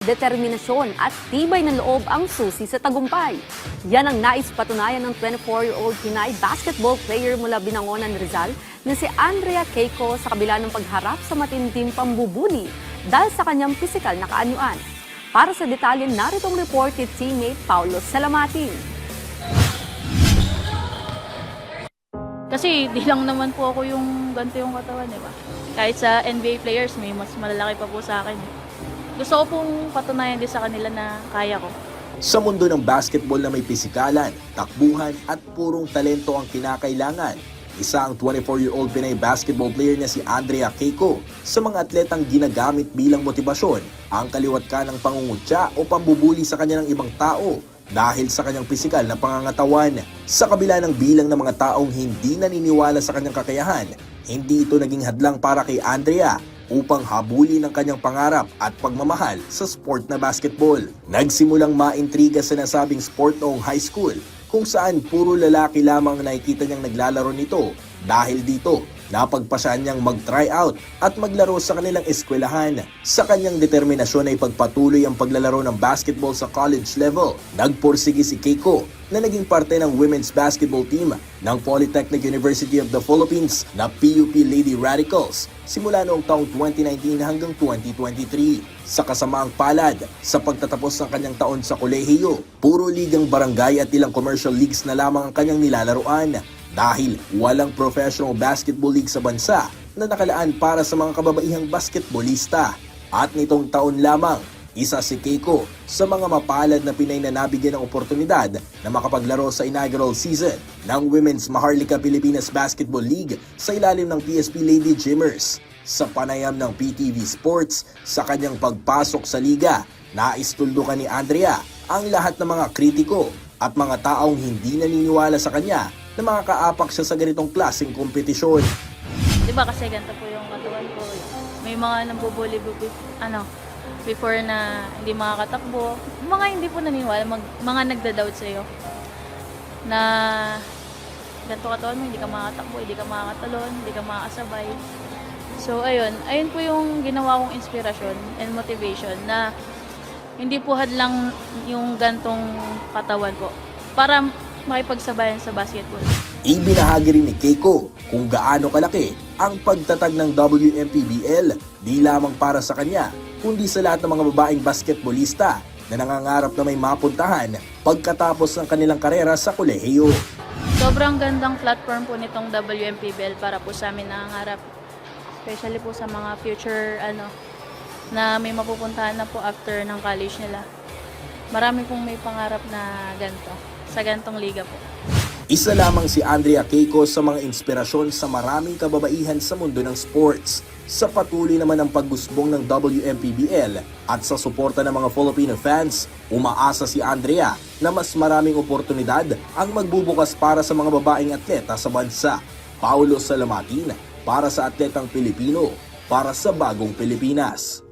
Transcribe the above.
Determinasyon at tibay ng loob ang susi sa tagumpay. Yan ang nais patunayan ng 24-year-old Pinay basketball player mula Binangonan, Rizal na si Andrea Keiko sa kabila ng pagharap sa matinding pambubuli dahil sa kanyang pisikal na kaanyuan. Para sa detalye, narito ang report ni teammate Paulo Salamatin. Kasi di lang naman po ako yung ganito yung katawan, di ba? Kahit sa NBA players, may mas malalaki pa po sa akin. Gusto ko pong patunayan din sa kanila na kaya ko. Sa mundo ng basketball na may pisikalan, takbuhan at purong talento ang kinakailangan, isa ang 24-year-old Pinay basketball player na si Andrea Keiko sa mga atletang ginagamit bilang motibasyon ang kaliwat ka ng pangungutya o pambubuli sa kanya ng ibang tao dahil sa kanyang pisikal na pangangatawan. Sa kabila ng bilang ng mga taong hindi naniniwala sa kanyang kakayahan, hindi ito naging hadlang para kay Andrea upang habulin ang kanyang pangarap at pagmamahal sa sport na basketball. Nagsimulang maintriga sa nasabing sport noong high school kung saan puro lalaki lamang nakikita niyang naglalaro nito. Dahil dito, napagpasya niyang mag-try out at maglaro sa kanilang eskwelahan. Sa kanyang determinasyon ay pagpatuloy ang paglalaro ng basketball sa college level. Nagpursige si Keiko na naging parte ng women's basketball team ng Polytechnic University of the Philippines na PUP Lady Radicals simula noong taong 2019 hanggang 2023. Sa kasamaang palad, sa pagtatapos ng kanyang taon sa kolehiyo, puro ligang barangay at ilang commercial leagues na lamang ang kanyang nilalaroan dahil walang professional basketball league sa bansa na nakalaan para sa mga kababaihang basketballista. At nitong taon lamang, isa si Keiko sa mga mapalad na Pinay na nabigyan ng oportunidad na makapaglaro sa inaugural season ng Women's Maharlika Pilipinas Basketball League sa ilalim ng PSP Lady Gymmers. Sa panayam ng PTV Sports, sa kanyang pagpasok sa liga, naistuldukan ni Andrea ang lahat ng mga kritiko at mga taong hindi naniniwala sa kanya na makakaapak siya sa ganitong klaseng kompetisyon. Di ba kasi ganito po yung katawan ko. May mga nambubuli before na hindi makakatakbo. Mga hindi po naniniwala, mga nagda-doubt sa'yo na ganito katawan mo, hindi ka makakatakbo, hindi ka makakatalon, hindi ka makakasabay. So ayun po yung ginawa kong inspirasyon and motivation na hindi po hadlang yung gantong katawan ko para makipagsabayan sa basketball. Ibinahagi rin ni Keiko kung gaano kalaki ang pagtatag ng WMPBL di lamang para sa kanya, kundi sa lahat ng mga babaeng basketballista na nangangarap na may mapuntahan pagkatapos ng kanilang karera sa kolehiyo. Sobrang gandang platform po nitong WMPBL para po sa amin nangangarap. Especially po sa mga future na may mapupuntahan na po after ng college nila. Marami pong may pangarap na ganito, sa gantong liga po. Isa lamang si Andrea Keiko sa mga inspirasyon sa maraming kababaihan sa mundo ng sports. Sa patuloy naman ng paggusbong ng WMPBL at sa suporta ng mga Filipino fans, umaasa si Andrea na mas maraming oportunidad ang magbubukas para sa mga babaeng atleta sa bansa. Paulo Salamatin, para sa Atletang Pilipino, para sa Bagong Pilipinas.